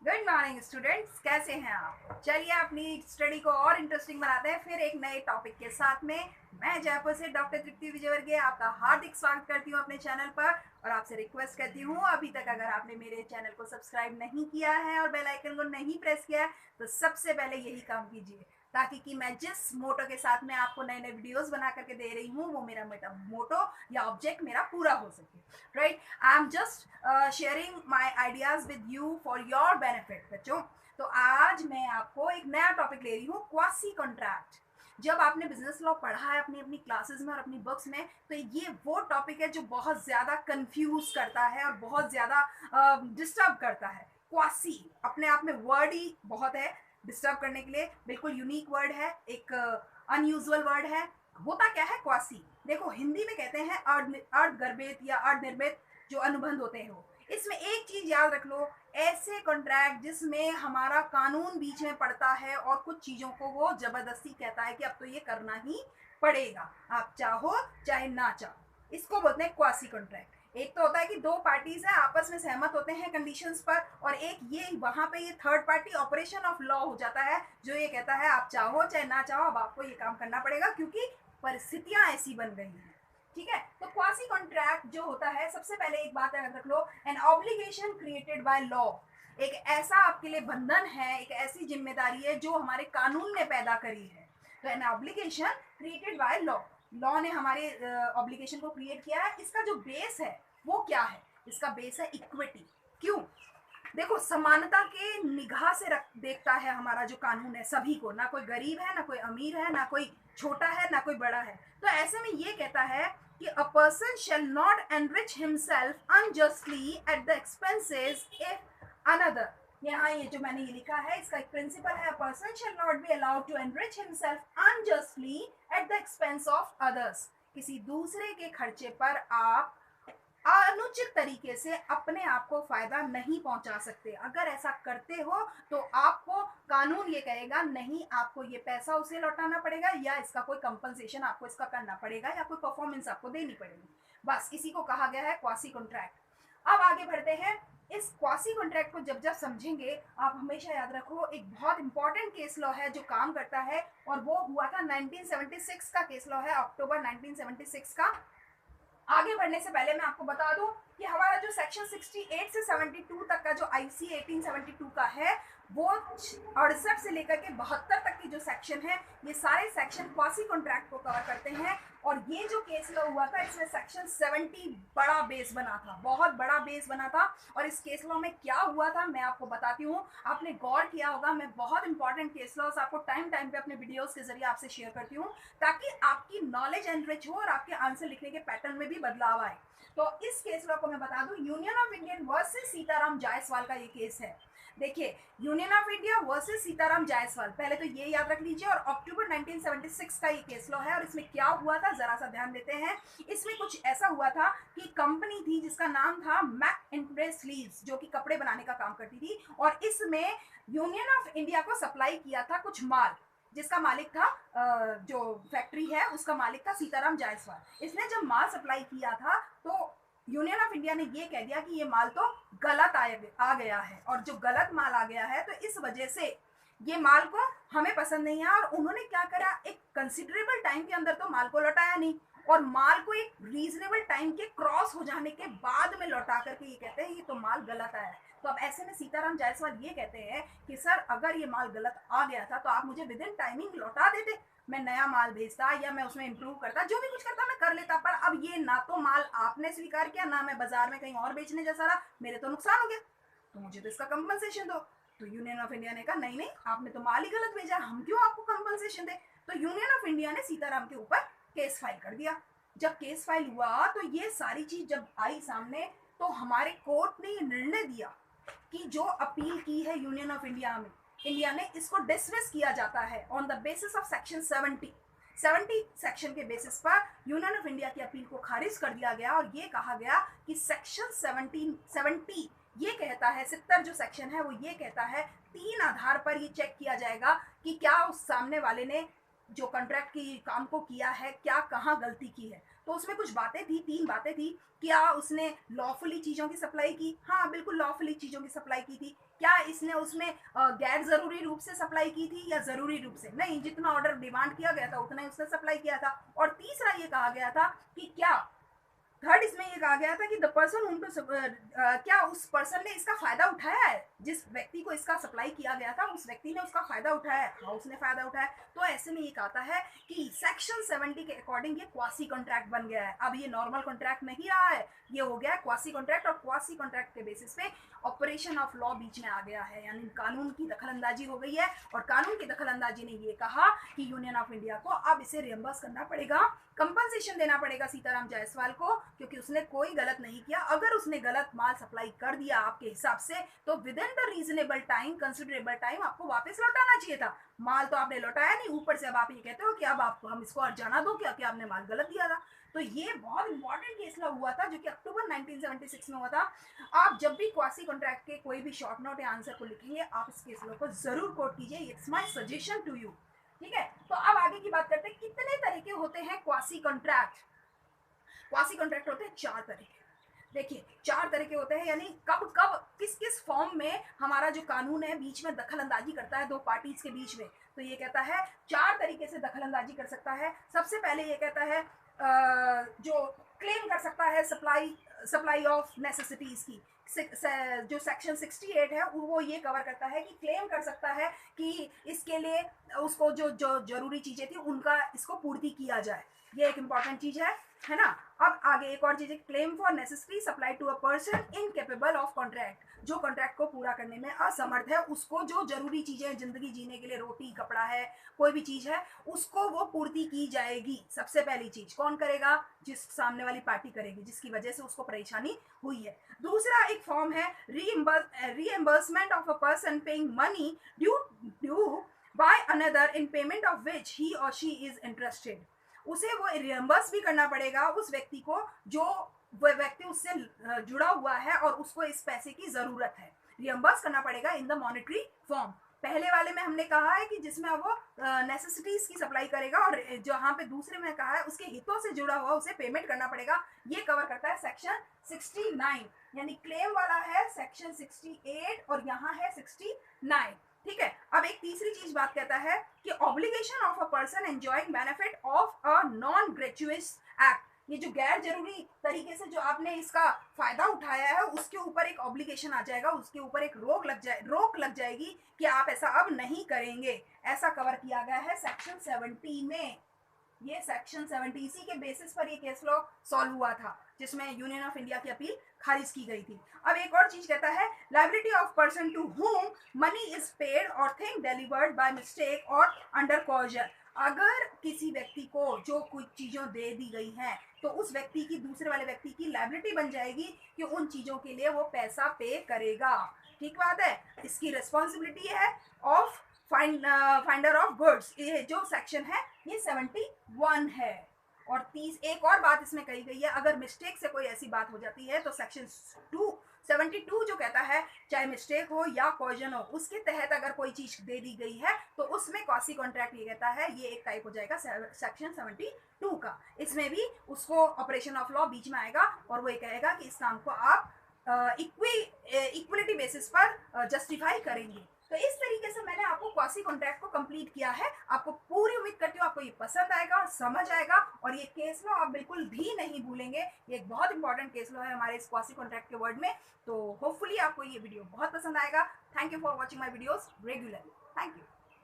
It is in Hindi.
गुड मॉर्निंग स्टूडेंट्स, कैसे हैं आप? चलिए अपनी स्टडी को और इंटरेस्टिंग बनाते हैं फिर एक नए टॉपिक के साथ में। मैं जयपुर से डॉक्टर तृप्ति विजयवर्गीय आपका हार्दिक स्वागत करती हूँ अपने चैनल पर और आपसे रिक्वेस्ट करती हूँ अभी तक अगर आपने मेरे चैनल को सब्सक्राइब नहीं किया है और बेल आइकन को नहीं प्रेस किया है तो सबसे पहले यही काम कीजिए ताकि कि मैं जिस मोटो के साथ में आपको नए नए वीडियोस बना करके दे रही हूँ वो मेरा मोटो या ऑब्जेक्ट मेरा पूरा हो सके। Right, I am just sharing my ideas with you for your benefit बच्चों। तो आज मैं आपको एक नया टॉपिक ले रही हूँ, क्वासी कॉन्ट्रैक्ट। जब आपने बिजनेस लॉ पढ़ा है अपनी अपनी क्लासेस में और अपनी बुक्स में तो ये वो टॉपिक है जो बहुत ज़्यादा कंफ्यूज करता है और बहुत ज़्यादा डिस्टर्ब करता है। क्वासी अपने आप में वर्ड ही बहुत है डिस्टर्ब करने के लिए, बिल्कुल यूनिक वर्ड है, एक अनयूजुअल वर्ड है। होता क्या है क्वासी? देखो हिंदी में कहते हैं अर्ध गर्भित या अर्ध निर्मित जो अनुबंध होते हैं वो। इसमें एक चीज याद रख लो, ऐसे कॉन्ट्रैक्ट जिसमें हमारा कानून बीच में पड़ता है और कुछ चीजों को वो जबरदस्ती कहता है कि अब तो ये करना ही पड़ेगा, आप चाहो चाहे ना चाहो, इसको बोलते हैं क्वासी कॉन्ट्रैक्ट। एक तो होता है कि दो पार्टीज हैं आपस में सहमत होते हैं कंडीशंस पर, और एक ये वहां पे ये third party operation of law हो जाता है जो ये कहता है आप चाहो चाहे ना चाहो अब आपको ये काम करना पड़ेगा क्योंकि परिस्थितियां ऐसी बन गई हैं। ठीक है, तो क्वासी कॉन्ट्रैक्ट जो होता है, सबसे पहले एक बात याद रख लो, an obligation created by law. एक ऐसा आपके लिए बंधन है, एक ऐसी जिम्मेदारी है जो हमारे कानून ने पैदा करी है। तो N obligation created by law, law ने हमारे ऑब्लिगेशन को क्रिएट किया है। इसका जो बेस है वो क्या है? इसका बेस है इक्विटी। क्यों? देखो समानता के निगाह से देखता है हमारा जो कानून है सभी को, ना कोई गरीब है ना कोई अमीर है ना कोई छोटा है ना कोई बड़ा है। तो ऐसे में ये कहता है कि a person shall not enrich himself unjustly at the expenses if another. यहाँ ये जो मैंने ये लिखा है इसका एक प्रिंसिपल है, a person shall not be allowed to enrich himself unjustly at the expense of others. किसी दूसरे के खर्चे पर आप अनुचित तरीके से अपने आप को फायदा नहीं पहुंचा सकते। अगर ऐसा करते हो तो आपको कानून ये कहेगा नहीं, आपको ये पैसा उसे लौटाना पड़ेगा या इसका कोई कंपनसेशन आपको इसका करना पड़ेगा या कोई परफॉर्मेंस आपको देनी पड़ेगी। बस इसी को कहा गया है क्वासी कॉन्ट्रैक्ट। अब आगे बढ़ते हैं। इस क्वासी कॉन्ट्रैक्ट को जब जब समझेंगे आप हमेशा याद रखो एक बहुत इंपॉर्टेंट केस लॉ है जो काम करता है, और वो हुआ था 1976 का केस लॉ है, अक्टूबर 1976 का। आगे बढ़ने से पहले मैं आपको बता दूं कि हमारा जो सेक्शन 68 से 72 तक का जो आईसी 1872 का है वो 68 से लेकर के 72 तक की जो सेक्शन है ये सारे सेक्शन क्वासी कॉन्ट्रैक्ट को कवर करते हैं। और ये जो केस लॉ हुआ था इसमें सेक्शन 70 बड़ा बेस बना था, बहुत बड़ा बेस बना था। और इस केस लॉ में क्या हुआ था मैं आपको बताती हूँ, आपने गौर किया होगा मैं बहुत इंपॉर्टेंट केस लॉस आपको टाइम टाइम पे अपने वीडियोस के जरिए आपसे शेयर करती हूँ ताकि आपकी नॉलेज एनरिच हो और आपके आंसर लिखने के पैटर्न में भी बदलाव आए। तो इस केस लॉ को मैं बता दूं, union of Indian versus Sitaram Jaiswal का ये केस है। देखिए union of India versus Sitaram Jaiswal, पहले तो ये याद रख लीजिए। और अक्टूबर 1976 का ये केस लॉ है और इसमें क्या हुआ था जरा सा ध्यान देते हैं। इसमें कुछ ऐसा हुआ था कि कंपनी थी जिसका नाम था मैक इंप्रेस लीव्स जो कि कपड़े बनाने का काम करती थी, और इसमें यूनियन ऑफ इंडिया को सप्लाई किया था कुछ माल जिसका मालिक था जो फैक्ट्री है उसका मालिक था सीताराम जायसवाल। इसने जब माल सप्लाई किया था तो यूनियन ऑफ इंडिया ने ये कह दिया कि ये माल तो गलत आ गया है, और जो गलत माल आ गया है तो इस वजह से ये माल को हमें पसंद नहीं है। और उन्होंने क्या करा, एक कंसिडरेबल टाइम के अंदर तो माल को लौटाया नहीं और माल को एक रीजनेबल टाइम के क्रॉस हो जाने के बाद में लौटा करके ये कहते हैं ये तो माल गलत आया है। तो अब ऐसे में सीताराम जायसवाल ये कहते हैं कि सर अगर ये माल गलत आ गया था तो आप मुझे विद इन टाइमिंग लौटा देते, मैं नया माल भेजता या मैं उसमें इंप्रूव करता, जो भी कुछ करता मैं कर लेता। पर अब ये ना तो माल आपने स्वीकार किया ना मैं बाजार में कहीं और बेचने जैसा रहा, मेरे तो नुकसान हो गया, तो मुझे तो इसका कंपनसेशन दो। तो यूनियन ऑफ इंडिया ने कहा नहीं नहीं आपने तो माल ही गलत भेजा, हम क्यों आपको कंपनसेशन दे। तो यूनियन ऑफ इंडिया ने सीताराम के ऊपर केस फाइल कर दिया। जब केस फाइल हुआ तो ये सारी चीज जब आई सामने तो हमारे कोर्ट ने ये निर्णय दिया कि जो अपील की है यूनियन ऑफ इंडिया ने इसको डिसमिस किया जाता है on the basis of section 70 section के बेसिस पर यूनियन ऑफ इंडिया की अपील को खारिज कर दिया गया। और ये कहा गया कि सेक्शन 70 ये कहता है, 70 जो सेक्शन है वो ये कहता है तीन आधार पर ये चेक किया जाएगा कि क्या उस सामने वाले ने जो कॉन्ट्रैक्ट की काम को किया है, क्या कहाँ गलती की है। तो उसमें कुछ बातें थी, 3 बातें थी। क्या उसने लॉफुली चीज़ों की सप्लाई की? हाँ, बिल्कुल लॉफुली चीज़ों की सप्लाई की थी। क्या इसने उसमें गैर ज़रूरी रूप से सप्लाई की थी या ज़रूरी रूप से? नहीं, जितना ऑर्डर डिमांड किया गया था उतना ही उसने सप्लाई किया था। और तीसरा ये कहा गया था कि क्या थर्ड इसमें ये कहा गया था कि द पर्सन होम टू क्या उस पर्सन ने इसका फायदा उठाया है, जिस व्यक्ति को इसका सप्लाई किया गया था उस व्यक्ति ने उसका फायदा उठाया है। हाँ, उसने फायदा उठाया। तो ऐसे में ये कहता है कि सेक्शन 70 के अकॉर्डिंग ये क्वासी कॉन्ट्रैक्ट बन गया है। अब ये नॉर्मल कॉन्ट्रैक्ट नहीं रहा है, ये हो गया है क्वासी कॉन्ट्रैक्ट। और क्वासी कॉन्ट्रैक्ट के बेसिस पे ऑपरेशन ऑफ लॉ बीच में आ गया है, यानी कानून की दखलंदाजी हो गई है। और कानून की दखलंदाजी ने ये कहा कि यूनियन ऑफ इंडिया को अब इसे रियम्बर्स करना पड़ेगा, कंपनसेशन देना पड़ेगा सीताराम जायसवाल को, क्योंकि उसने कोई गलत नहीं किया। अगर उसने गलत माल सप्लाई कर दिया आपके हिसाब से तो with in the reasonable time, considerable time आपको वापस लौटाना चाहिए था। माल तो आपने लौटाया नहीं, ऊपर से अब आप ये कहते हो कि अब आप हम इसको अर्जाना दो क्या कि आपने माल गलत दिया था। तो ये बहुत इंपॉर्टेंट केस लॉ हुआ था जो कि अक्टूबर 1976 में हुआ था। आप जब भी क्वासी कॉन्ट्रैक्ट के कोई भी शॉर्ट नोट या आंसर को लिखेंगे आप इस केस लॉ को जरूर कोट कीजिए। It's my suggestion to you. ठीक है, तो अब आगे की बात करते हैं कितने तरह के होते हैं क्वासी कॉन्ट्रैक्ट। क्वासी कॉन्ट्रैक्ट होते हैं 4 तरह के। देखिए 4 तरह के होते हैं, यानी कब कब किस किस फॉर्म में हमारा जो कानून है बीच में दखल अंदाजी करता है दो पार्टीज के बीच में। तो ये कहता है 4 तरीके से दखल अंदाजी कर सकता है। सबसे पहले ये कहता है जो क्लेम कर सकता है सप्लाई ऑफ नेसेसिटीज की। जो सेक्शन 68 है वो ये कवर करता है कि क्लेम कर सकता है कि इसके लिए उसको जो जो जरूरी चीजें थी उनका इसको पूर्ति किया जाए। ये एक इंपॉर्टेंट चीज है ना। अब आगे एक और चीज है, claim for necessary supply to a person incapable of contract. जो कॉन्ट्रैक्ट को पूरा करने में असमर्थ है, उसको जो जरूरी चीजें जिंदगी जीने के लिए, रोटी कपड़ा है, कोई भी चीज है, उसको वो पूर्ति की जाएगी। सबसे पहली चीज कौन करेगा? जिस सामने वाली पार्टी करेगी, जिसकी वजह से उसको परेशानी हुई है। दूसरा एक फॉर्म है reimbursement of a person paying money due by another in payment of which he or she is interested. उसे वो रियम्बर्स भी करना पड़ेगा उस व्यक्ति को जो वो व्यक्ति उससे जुड़ा हुआ है और उसको इस पैसे की जरूरत है। रियम्बर्स करना पड़ेगा इन द मॉनेटरी फॉर्म। पहले वाले में हमने कहा है कि जिसमें वो नेसेसिटीज की सप्लाई करेगा, और जहाँ पे दूसरे में कहा है उसके हितों से जुड़ा हुआ उसे पेमेंट करना पड़ेगा। ये कवर करता है सेक्शन 69, यानी क्लेम वाला है सेक्शन 68 और यहाँ है 69। ठीक है, अब एक तीसरी चीज बात कहता है कि obligation of a person enjoying benefit of a non gratuitous act. ये जो गैर जरूरी तरीके से जो आपने इसका फायदा उठाया है उसके ऊपर एक ऑब्लिगेशन आ जाएगा, उसके ऊपर एक रोक लग जाएगी कि आप ऐसा अब नहीं करेंगे। ऐसा कवर किया गया है सेक्शन 70 में। ये सेक्शन 70 इसी के बेसिस पर ये केस लॉ सॉल्व हुआ था जिसमें यूनियन ऑफ इंडिया की अपील खारिज की गई थी। अब एक और चीज कहता है liability of person to whom money is paid or thing delivered by mistake or under coercion. अगर किसी व्यक्ति को जो कुछ चीजों दे दी गई हैं तो उस व्यक्ति की दूसरे वाले व्यक्ति की लायबिलिटी बन जाएगी कि उन चीजों के लिए वो पैसा पे करेगा। ठीक बात है, इसकी रिस्पॉन्सिबिलिटी है ऑफ फाइंडर ऑफ गुड्स। ये जो सेक्शन है ये 71 है। और एक और बात इसमें कही गई है, अगर मिस्टेक से कोई ऐसी बात हो जाती है तो सेक्शन 72 जो कहता है चाहे मिस्टेक हो या कॉजन हो, उसके तहत अगर कोई चीज दे दी गई है तो उसमें क्वासी कॉन्ट्रैक्ट ये कहता है, ये एक टाइप हो जाएगा सेक्शन 72 का। इसमें भी उसको ऑपरेशन ऑफ लॉ बीच में आएगा और वो ये कहेगा कि इस काम को आप इक्वलिटी बेसिस पर जस्टिफाई करेंगे। तो इस तरीके से मैंने आपको क्वासी कॉन्ट्रैक्ट को कंप्लीट किया है। आपको पूरी उम्मीद करती हूँ आपको ये पसंद आएगा और समझ आएगा, और ये केस लॉ आप बिल्कुल भी नहीं भूलेंगे। ये एक बहुत इंपॉर्टेंट केस लॉ है हमारे इस क्वासी कॉन्ट्रैक्ट के वर्ड में। तो होपफुली आपको ये वीडियो बहुत पसंद आएगा। Thank you for watching my videos regularly.